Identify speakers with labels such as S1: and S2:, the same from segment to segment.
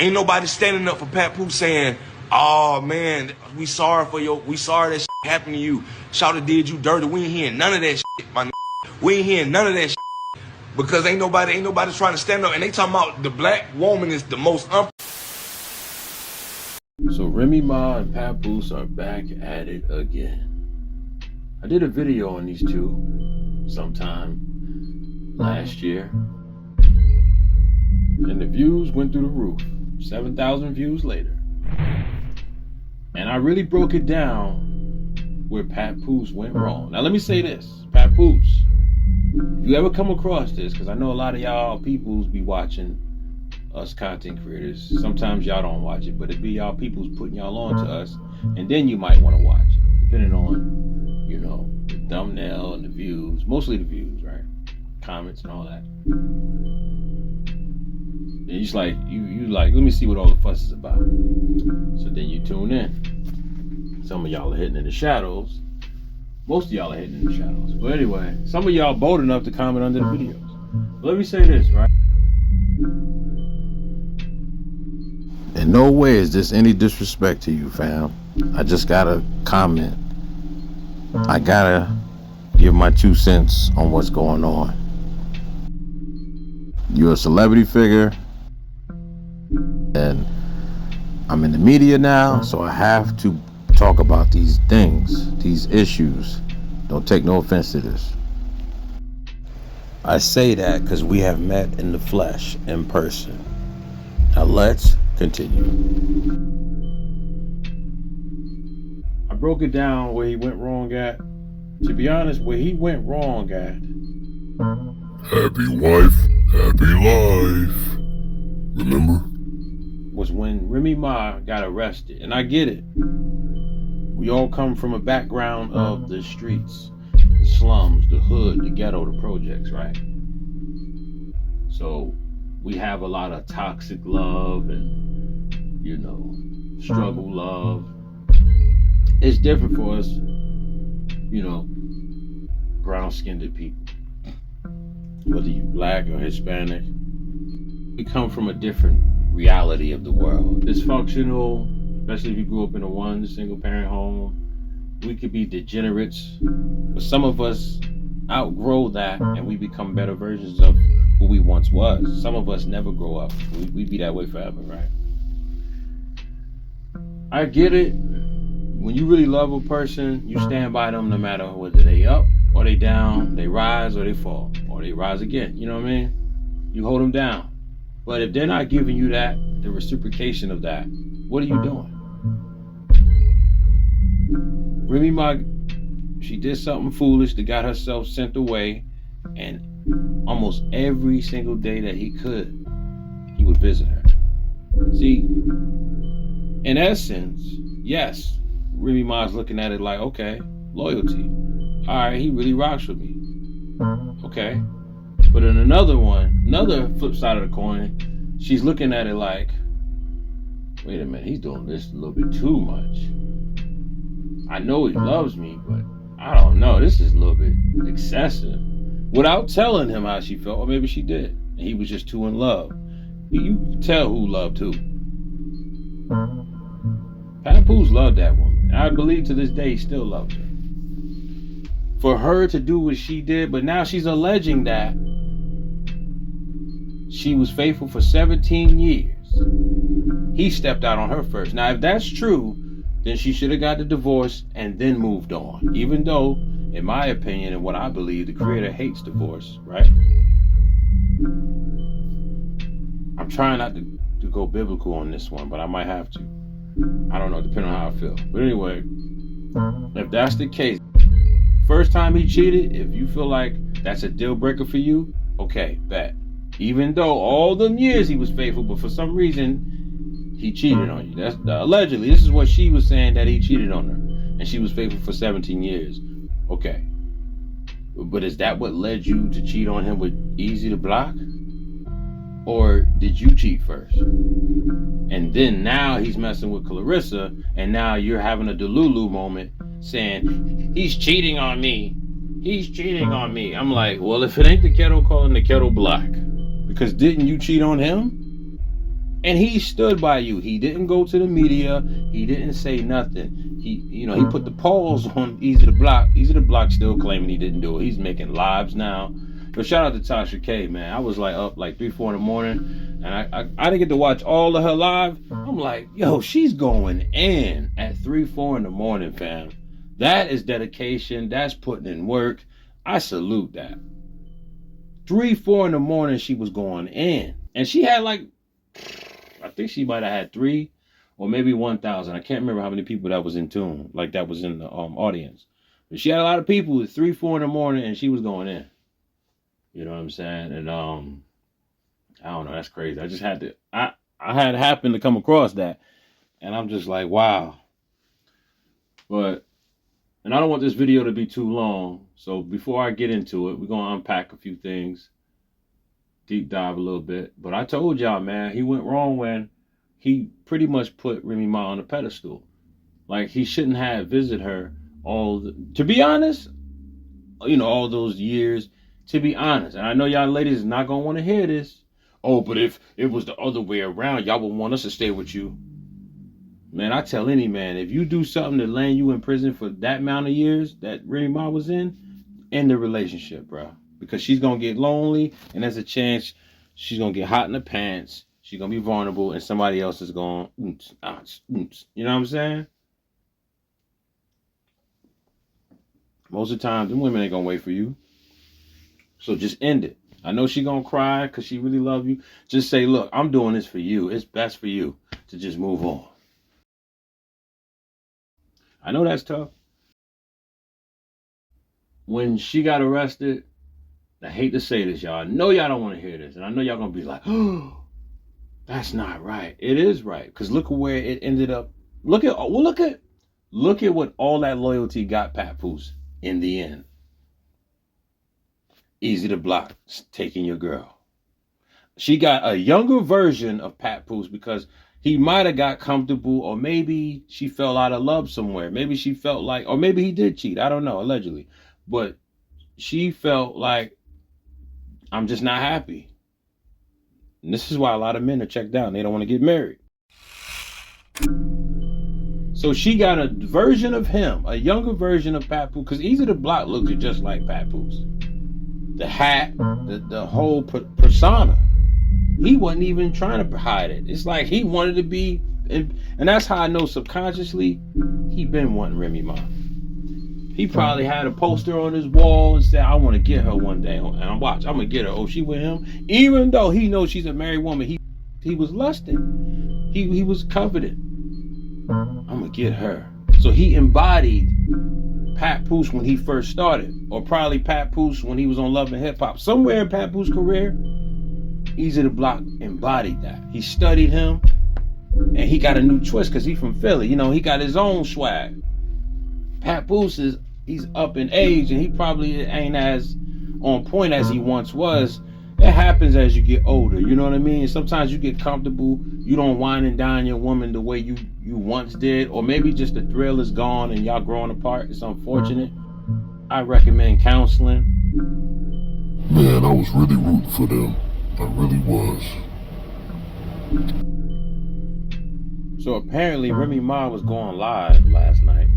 S1: Ain't nobody standing up for Papoose saying, oh man, we sorry that shit happened to you. Shawty did you dirty. We ain't hearing none of that shit, my nigga. We ain't hearing none of that shit. Because ain't nobody trying to stand up. And they talking about the black woman is the most
S2: So Remy Ma and Papoose are back at it again. I did a video on these two sometime last year. And the views went through the roof. 7,000 views later. And I really broke it down where Papoose went wrong. Now let me say this. Papoose, if you ever come across this, because I know a lot of y'all peoples be watching us content creators. Sometimes y'all don't watch it, but it be y'all peoples putting y'all on to us. And then you might want to watch it, depending on, you know, the thumbnail and the views. Mostly the views, right? Comments and all that. And it's like, you like, let me see what all the fuss is about. So then you tune in. Some of y'all are hitting in the shadows. Most of y'all are hitting in the shadows. But anyway, some of y'all bold enough to comment under the videos. But let me say this, right?
S3: In no way is this any disrespect to you, fam. I just gotta comment. I gotta give my 2 cents on what's going on. You're a celebrity figure, and I'm in the media now, so I have to talk about these things, these issues. Don't take no offense to this. I say that because we have met in the flesh, in person. Now let's continue.
S2: I broke it down where he went wrong at. To be honest, where he went wrong at.
S4: Happy wife, happy life. Remember?
S2: Was when Remy Ma got arrested. And I get it. We all come from a background of the streets, the slums, the hood, the ghetto, the projects, right? So we have a lot of toxic love and, you know, struggle love. It's different for us, you know, brown-skinned people. Whether you black or Hispanic, we come from a different reality of the world. Dysfunctional, especially if you grew up in a single-parent home. We could be degenerates, but some of us outgrow that and we become better versions of who we once was. Some of us never grow up. We be that way forever, right? I get it. When you really love a person, you stand by them no matter whether they up or they down, they rise or they fall, or they rise again. You know what I mean? You hold them down. But if they're not giving you that, the reciprocation of that, what are you doing? Remy Ma, she did something foolish that got herself sent away, and almost every single day that he could, he would visit her. See, in essence, yes, Remy Ma's looking at it like, okay, loyalty. All right, he really rocks with me. Okay. But in another flip side of the coin, she's looking at it like, wait a minute, he's doing this a little bit too much. I know he loves me, but I don't know, this is a little bit excessive. Without telling him how she felt, or maybe she did, and he was just too in love. You can tell who loved who. Papoose loved that woman. And I believe to this day he still loves her. For her to do what she did, but now she's alleging that she was faithful for 17 years. He stepped out on her first. Now, if that's true, then she should have got the divorce and then moved on. Even though, in my opinion and what I believe, the creator hates divorce, right? I'm trying not to go biblical on this one, but I might have to. I don't know, depending on how I feel. But anyway, if that's the case, first time he cheated, if you feel like that's a deal breaker for you, okay, bet. Even though all them years he was faithful, but for some reason he cheated on you. That's allegedly. This is what she was saying, that he cheated on her, and she was faithful for 17 years. Okay, but is that what led you to cheat on him with Easy to Block, or did you cheat first? And then now he's messing with Clarissa, and now you're having a Delulu moment, saying he's cheating on me. He's cheating on me. I'm like, well, if it ain't the kettle calling the kettle black, because didn't you cheat on him? And he stood by you. He didn't go to the media. He didn't say nothing. He put the pause on Easy to Block. Easy to Block still claiming he didn't do it. He's making lives now. But shout out to Tasha K, man. I was like up like 3, 4 in the morning, and I didn't get to watch all of her live. I'm like, yo, she's going in at 3, 4 in the morning, fam. That is dedication. That's putting in work. I salute that. 3, 4 in the morning, she was going in, and she had like, I think she might have had 3 or maybe 1,000. I can't remember how many people that was in tune, like that was in the audience. But she had a lot of people at 3, 4 in the morning, and she was going in. You know what I'm saying? And I don't know, that's crazy. I just had to, I had happened to come across that, and I'm just like, wow. But, and I don't want this video to be too long, so before I get into it, we're gonna unpack a few things, deep dive a little bit. But I told y'all, man, he went wrong when he pretty much put Remy Ma on a pedestal. Like, he shouldn't have visited her to be honest, all those years. To be honest, and I know y'all ladies is not gonna want to hear this. Oh, but if it was the other way around, y'all would want us to stay with you. Man, I tell any man, if you do something to land you in prison for that amount of years that Remy Ma was in, end the relationship, bro. Because she's gonna get lonely, and there's a chance she's gonna get hot in the pants. She's gonna be vulnerable, and somebody else is going, you know what I'm saying? Most of the time, them women ain't gonna wait for you. So just end it. I know she gonna cry because she really love you. Just say, look, I'm doing this for you. It's best for you to just move on. I know that's tough. When she got arrested, I hate to say this, y'all. I know y'all don't want to hear this. And I know y'all gonna be like, oh, that's not right. It is right. Because look at where it ended up. Look at what all that loyalty got Papoose in the end. Easy to Block, taking your girl. She got a younger version of Papoose because he might have got comfortable, or maybe she fell out of love somewhere. Maybe she felt like, or maybe he did cheat. I don't know, allegedly. But she felt like, I'm just not happy. And this is why a lot of men are checked out and they don't want to get married. So she got a version of him, a younger version of Papoose, because Easy to Block looked just like Papoose. The hat, the whole persona. He wasn't even trying to hide it. It's like he wanted to be, and that's how I know subconsciously he been wanting Remy Ma. He probably had a poster on his wall and said, I want to get her one day. And I'm gonna get her. Oh, she with him? Even though he knows she's a married woman, he was lusting. He was coveted. I'm gonna get her. So he embodied Papoose when he first started, or probably Papoose when he was on Love and Hip Hop. Somewhere in Papoose's career, Easy to Block embodied that. He studied him, and he got a new twist because he's from Philly. He got his own swag. Papoose he's up in age, and he probably ain't as on point as he once was. That happens as you get older, you know what I mean? Sometimes you get comfortable, you don't wine and dine your woman the way you once did, or maybe just the thrill is gone and y'all growing apart. It's unfortunate. I recommend counseling.
S4: Man, I was really rooting for them. I really was.
S2: So apparently Remy Ma was going live last night.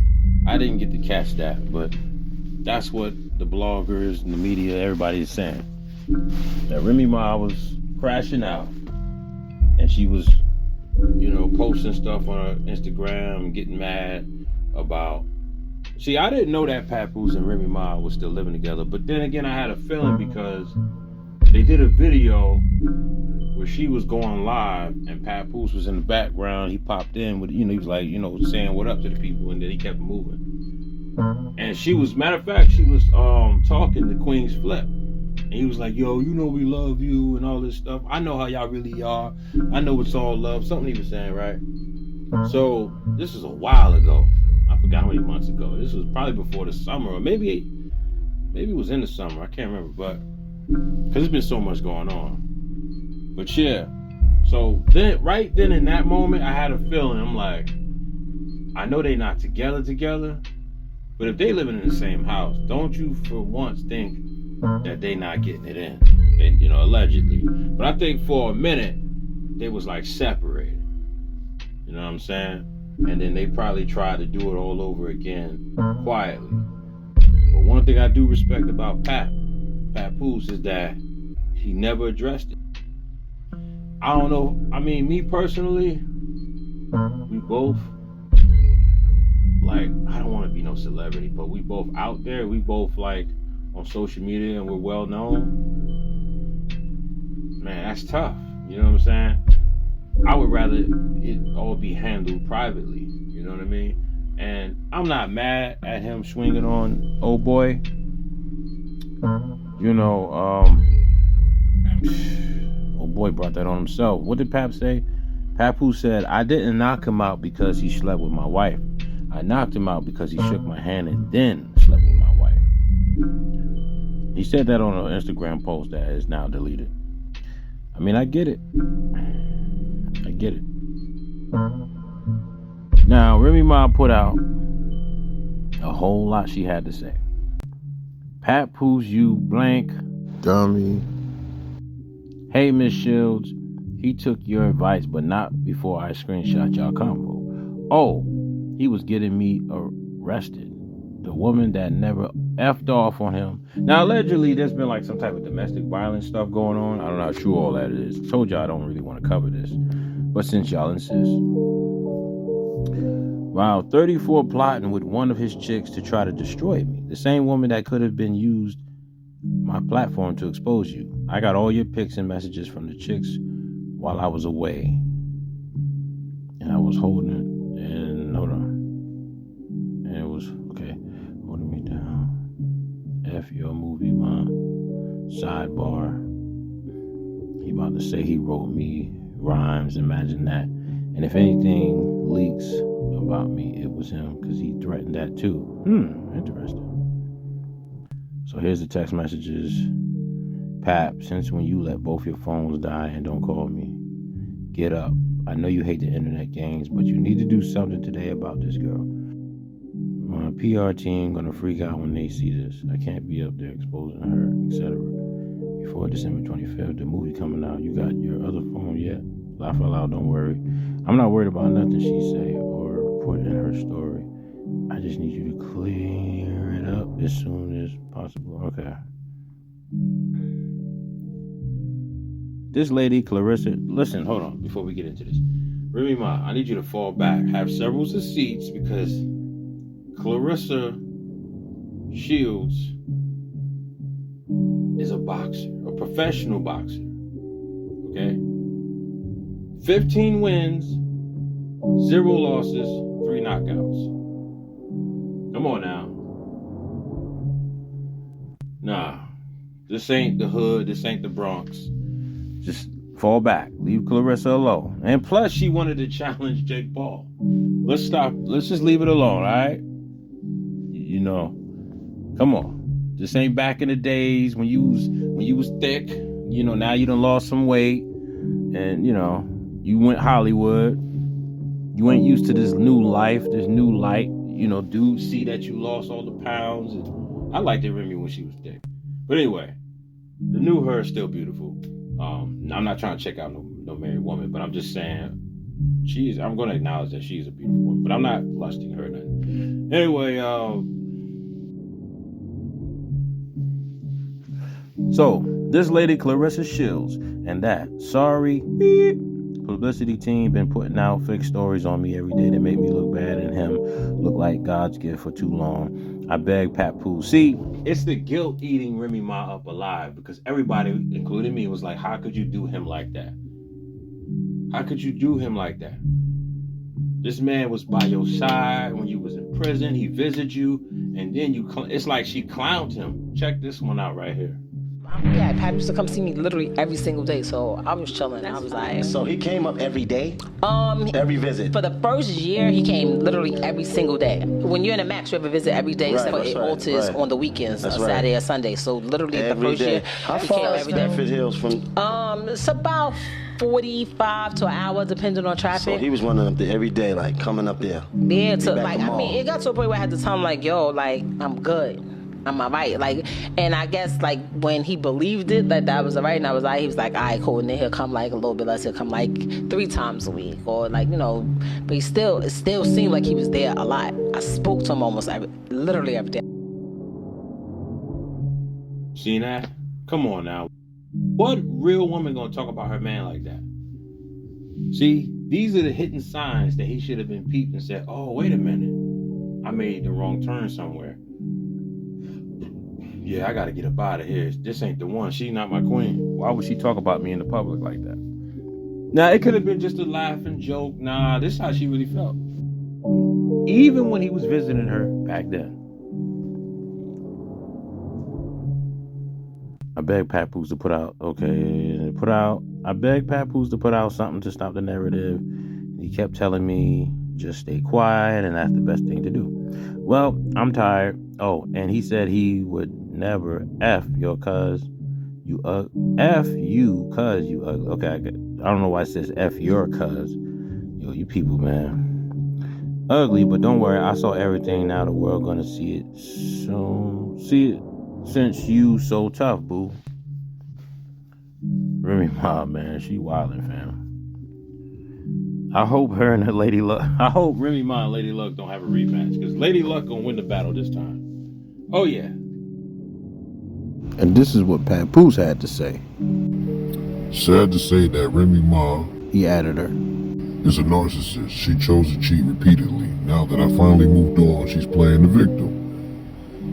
S2: I didn't get to catch that, but that's what the bloggers and the media, everybody is saying. That Remy Ma was crashing out, and she was, posting stuff on her Instagram, getting mad about. See, I didn't know that Papoose and Remy Ma was still living together, but then again, I had a feeling because they did a video where she was going live, and Papoose was in the background. He popped in with, he was like, saying what up to the people, and then he kept moving. And she was, matter of fact, she was talking to Queen's Flip. And he was like, yo, we love you and all this stuff. I know how y'all really are. I know it's all love. Something he was saying, right? So this is a while ago. I forgot how many months ago. This was probably before the summer, or maybe it was in the summer. I can't remember, but because there's been so much going on. But yeah, so then, right then in that moment, I had a feeling. I'm like, I know they not together, but if they living in the same house, don't you for once think that they not getting it in, and allegedly. But I think for a minute they was like separated. You know what I'm saying? And then they probably tried to do it all over again quietly. But one thing I do respect about Papoose, is that he never addressed it. I don't know. I mean, me personally, we both, like, I don't want to be no celebrity, but we both out there. We both, like, on social media, and we're well known. Man, that's tough. You know what I'm saying? I would rather it all be handled privately. You know what I mean? And I'm not mad at him swinging on old boy. You know, old boy brought that on himself. What did Pap say? Papoose said, I didn't knock him out because he slept with my wife. I knocked him out because he shook my hand and then slept with my wife. He said that on an Instagram post that is now deleted. I mean, I get it. I get it. Now, Remy Ma put out a whole lot she had to say. Papoose, you blank.
S3: Dummy.
S2: Hey, Miss Shields, he took your advice, but not before I screenshot y'all convo. Oh, he was getting me arrested. The woman that never effed off on him. Now, allegedly, there's been like some type of domestic violence stuff going on. I don't know how true all that is. I told y'all I don't really want to cover this. But since y'all insist. Wow, 34 plotting with one of his chicks to try to destroy me. The same woman that could have been used my platform to expose you. I got all your pics and messages from the chicks while I was away. And I was holding it. And hold on. And it was, okay, holding me down. F your movie, man. Sidebar. He about to say he wrote me rhymes. Imagine that. And if anything leaks about me, it was him, because he threatened that too. Interesting. So here's the text messages. Pap, since when you let both your phones die and don't call me? Get up. I know you hate the internet games, but you need to do something today about this girl. My PR team gonna freak out when they see this. I can't be up there exposing her, etc. Before December 25th, the movie coming out. You got your other phone yet? Laugh out loud, don't worry. I'm not worried about nothing she say or put in her story. I just need you to clear it up as soon as possible. Okay. This lady, Clarissa, listen, hold on, before we get into this. Remy Ma, I need you to fall back. Have several seats, because Clarissa Shields is a boxer, a professional boxer. Okay? 15 wins, 0 losses, 3 knockouts. Come on now. Nah, this ain't the hood, this ain't the Bronx. Just fall back. Leave Clarissa alone. And plus, she wanted to challenge Jake Paul. Let's stop. Let's just leave it alone, all right? You know, come on. This ain't back in the days when you was thick. You know, now you done lost some weight. And, you know, you went Hollywood. You ain't used to this new life, this new light. You know, dudes see that you lost all the pounds. And I liked it, Remy, when she was thick. But anyway, the new her is still beautiful. I'm not trying to check out no married woman, but I'm just saying I'm going to acknowledge that she's a beautiful woman, but I'm not lusting her or nothing. Anyway, so this lady Clarissa Shields and that sorry publicity team been putting out fake stories on me every day that make me look bad and him look like God's gift for too long. I beg Papoose. See, it's the guilt eating Remy Ma up alive, because everybody, including me, was like, how could you do him like that? How could you do him like that? This man was by your side when you was in prison. He visited you, and then it's like she clowned him. Check this one out right here.
S5: Yeah, Pat used to come see me literally every single day, so I was chilling. I was like,
S6: so he came up every day? Every visit?
S5: For the first year, he came literally every single day. When you're in a max, you have a visit every day, except for it alters on the weekends, on Saturday or Sunday. So literally the first year,
S6: how
S5: he
S6: far
S5: came
S6: is
S5: every day.
S6: Stanford Hills from?
S5: It's about 45 to an hour, depending on traffic.
S6: So he was running up there every day, like coming up there.
S5: Yeah, I mean, it got to a point where I had to tell him, like, yo, like, I'm good. Am I right? Like, and I guess like when he believed it that was right and I was like, he was like, all right, cool. And then he'll come like a little bit less. He'll come like 3 times a week or like, you know, but it still seemed like he was there a lot. I spoke to him literally every day.
S2: See that? Come on now. What real woman gonna talk about her man like that? See, these are the hidden signs that he should have been peeped and said, oh, wait a minute. I made the wrong turn somewhere. Yeah, I gotta get up out of here. This ain't the one. She's not my queen. Why would she talk about me in the public like that? Now, it could have been just a laughing joke. Nah, this is how she really felt. Even when he was visiting her back then. I begged Papoose to put out something to stop the narrative. He kept telling me, just stay quiet, and that's the best thing to do. Well, I'm tired. Oh, and he said he would never F your cuz you F you cuz you ugly. Okay, I don't know why it says F your cuz. Yo, you people, man. Ugly, but don't worry, I saw everything. Now the world gonna see it soon. See it since you so tough, boo. Remy Ma, man, she wildin', fam. I hope Remy Ma and Lady Luck don't have a rematch, because Lady Luck gonna win the battle this time. Oh yeah.
S3: And this is what Papoose had to say.
S4: Sad to say that Remy Ma,
S3: he added her,
S4: is a narcissist. She chose to cheat repeatedly. Now that I finally moved on, she's playing the victim.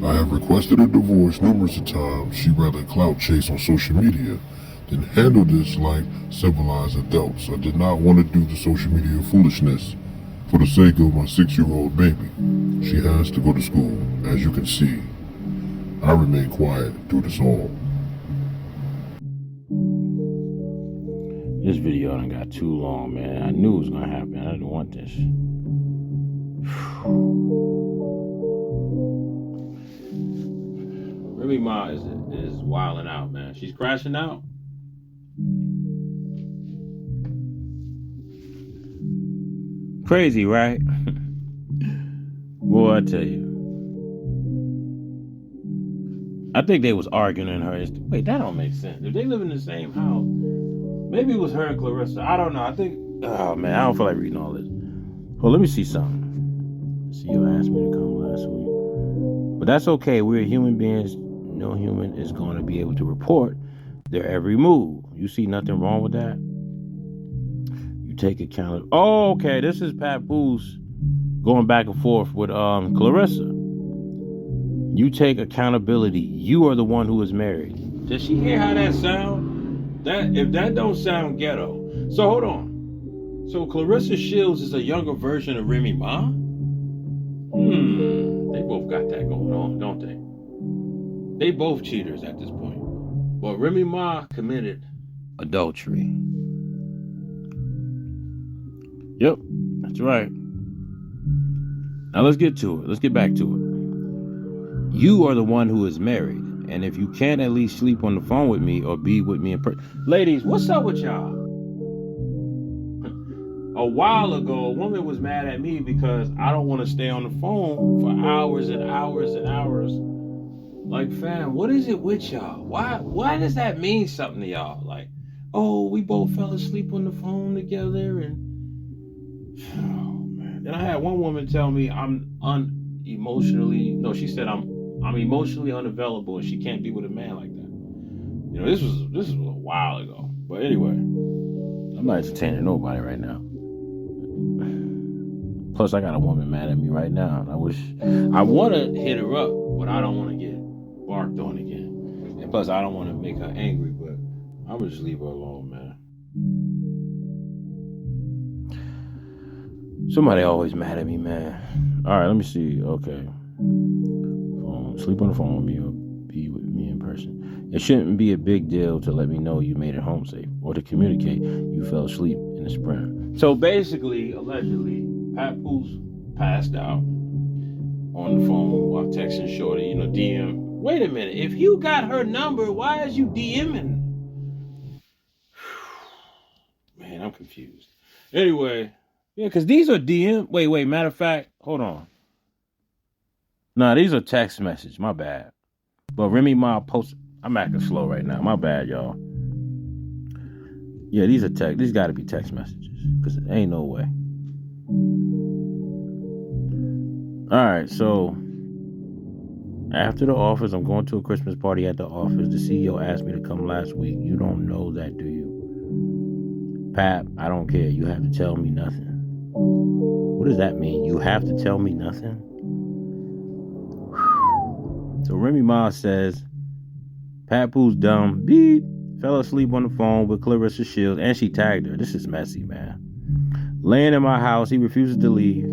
S4: I have requested a divorce numerous of times. She'd rather clout chase on social media than handle this like civilized adults. I did not want to do the social media foolishness for the sake of my 6-year-old baby. She has to go to school, as you can see. I remain quiet through this all.
S2: This video done got too long, man. I knew it was gonna happen. I didn't want this. Remy Ma is wilding out, man. She's crashing out. Crazy, right? Boy, I tell you. I think they was arguing in her. Wait, that don't make sense. If they live in the same house, maybe it was her and Clarissa. I don't know. I think, oh man, I don't feel like reading all this. Well, let me see something. See, you asked me to come last week. But that's okay. We're human beings. No human is going to be able to report their every move. You see nothing wrong with that? You take account of, oh, okay, this is Papoose going back and forth with Clarissa. You take accountability. You are the one who is married. Does she hear how that sound? If that don't sound ghetto. So hold on. So Clarissa Shields is a younger version of Remy Ma? They both got that going on, don't they? They both cheaters at this point. But Remy Ma committed adultery. Yep, that's right. Now let's get to it. Let's get back to it. You are the one who is married. And if you can't at least sleep on the phone with me or be with me in person. Ladies, what's up with y'all? A while ago, a woman was mad at me because I don't want to stay on the phone for hours and hours and hours. Like, fam, what is it with y'all? Why does that mean something to y'all? Like, oh, we both fell asleep on the phone together and oh man. Then I had one woman tell me she said I'm emotionally unavailable and she can't be with a man like that. You know, this was a while ago. But anyway, I'm not entertaining nobody right now. Plus, I got a woman mad at me right now. I want to hit her up, but I don't want to get barked on again. And plus, I don't want to make her angry, but I'm going to just leave her alone, man. Somebody always mad at me, man. All right, let me see. Okay. Sleep on the phone with me or be with me in person. It shouldn't be a big deal to let me know you made it home safe or to communicate you fell asleep in the sprint. So basically, allegedly, Papoose passed out on the phone while texting Shorty, DM. Wait a minute. If you got her number, why is you DMing? Man, I'm confused. Anyway, yeah, because these are DM. Wait, matter of fact, hold on. Nah, these are text message. My bad. But Remy Ma posted. I'm acting slow right now. My bad, y'all. Yeah, these are text. These got to be text messages because it ain't no way. All right, so after the office, I'm going to a Christmas party at the office. The CEO asked me to come last week. You don't know that, do you? Pap, I don't care. You have to tell me nothing. What does that mean? You have to tell me nothing? So Remy Ma says, Papoose dumb, beep, fell asleep on the phone with Clarissa Shields, and she tagged her. This is messy, man. Laying in my house, he refuses to leave.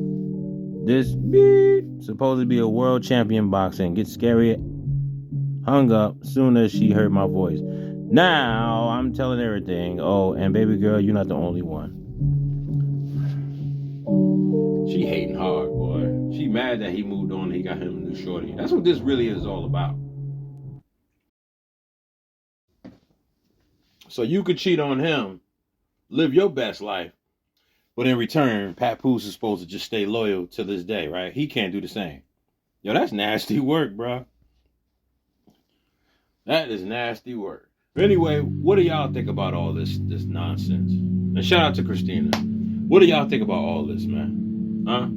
S2: This beep, supposed to be a world champion boxing, gets scary, hung up soon as she heard my voice. Now I'm telling everything. Oh, and baby girl, you're not the only one. She hating hard, boy. She mad that he moved on and he got him a new shorty. That's what this really is all about. So you could cheat on him, live your best life, but in return, Papoose is supposed to just stay loyal to this day, right? He can't do the same. Yo, that's nasty work, bro. That is nasty work. But anyway, what do y'all think about all this nonsense? And shout out to Christina. What do y'all think about all this, man? Huh?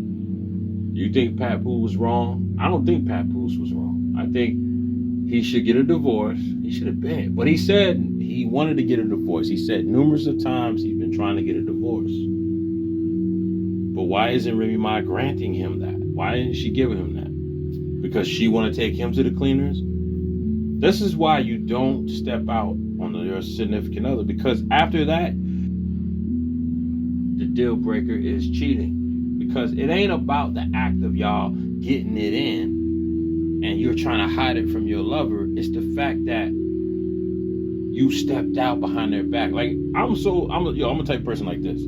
S2: You think Papoose was wrong? I don't think Papoose was wrong. I think he should get a divorce. He should have been. But he said he wanted to get a divorce. He said numerous of times he's been trying to get a divorce. But why isn't Remy Ma granting him that? Why isn't she giving him that? Because she want to take him to the cleaners? This is why you don't step out on your significant other. Because after that, the deal breaker is cheating. Because it ain't about the act of y'all getting it in and you're trying to hide it from your lover. It's the fact that you stepped out behind their back. Like, I'm a type of person like this.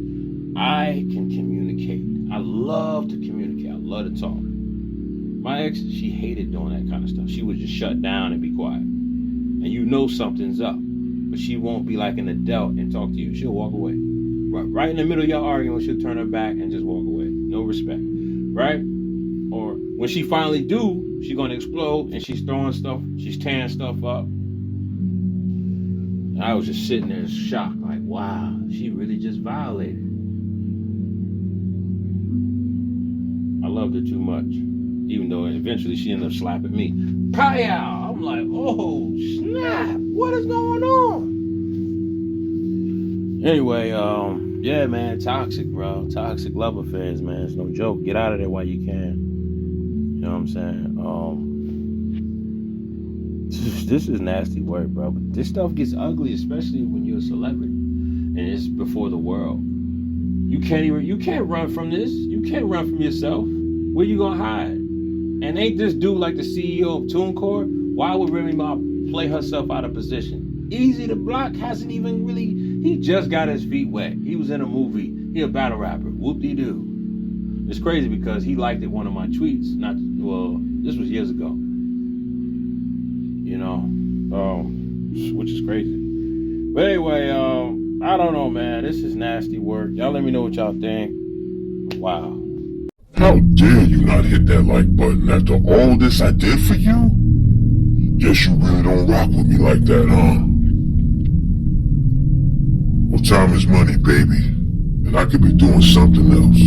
S2: I can communicate. I love to communicate. I love to talk. My ex, she hated doing that kind of stuff. She would just shut down and be quiet. And you know something's up. But she won't be like an adult and talk to you. She'll walk away. Right in the middle of y'all arguing, she'll turn her back and just walk away. No respect. Right? Or when she finally do, she's going to explode and she's throwing stuff. She's tearing stuff up. And I was just sitting there shocked. Like, wow, she really just violated. I loved her too much. Even though eventually she ended up slapping me. Pow! I'm like, oh, snap. What is going on? Anyway, yeah, man, toxic, bro. Toxic love affairs, man. It's no joke. Get out of there while you can. You know what I'm saying? This is nasty work, bro. But this stuff gets ugly, especially when you're a celebrity. And it's before the world. You can't run from this. You can't run from yourself. Where you gonna hide? And ain't this dude like the CEO of TuneCore? Why would Remy Ma play herself out of position? Easy to Block hasn't even really, he just got his feet wet. He was in a movie. He a battle rapper. Whoop-de-doo. It's crazy because he liked it one of my tweets. This was years ago. You know, which is crazy. But anyway, I don't know, man. This is nasty work. Y'all let me know what y'all think. Wow.
S4: How dare you not hit that like button after all this I did for you? Guess you really don't rock with me like that, huh? Well, time is money, baby. And I could be doing something else.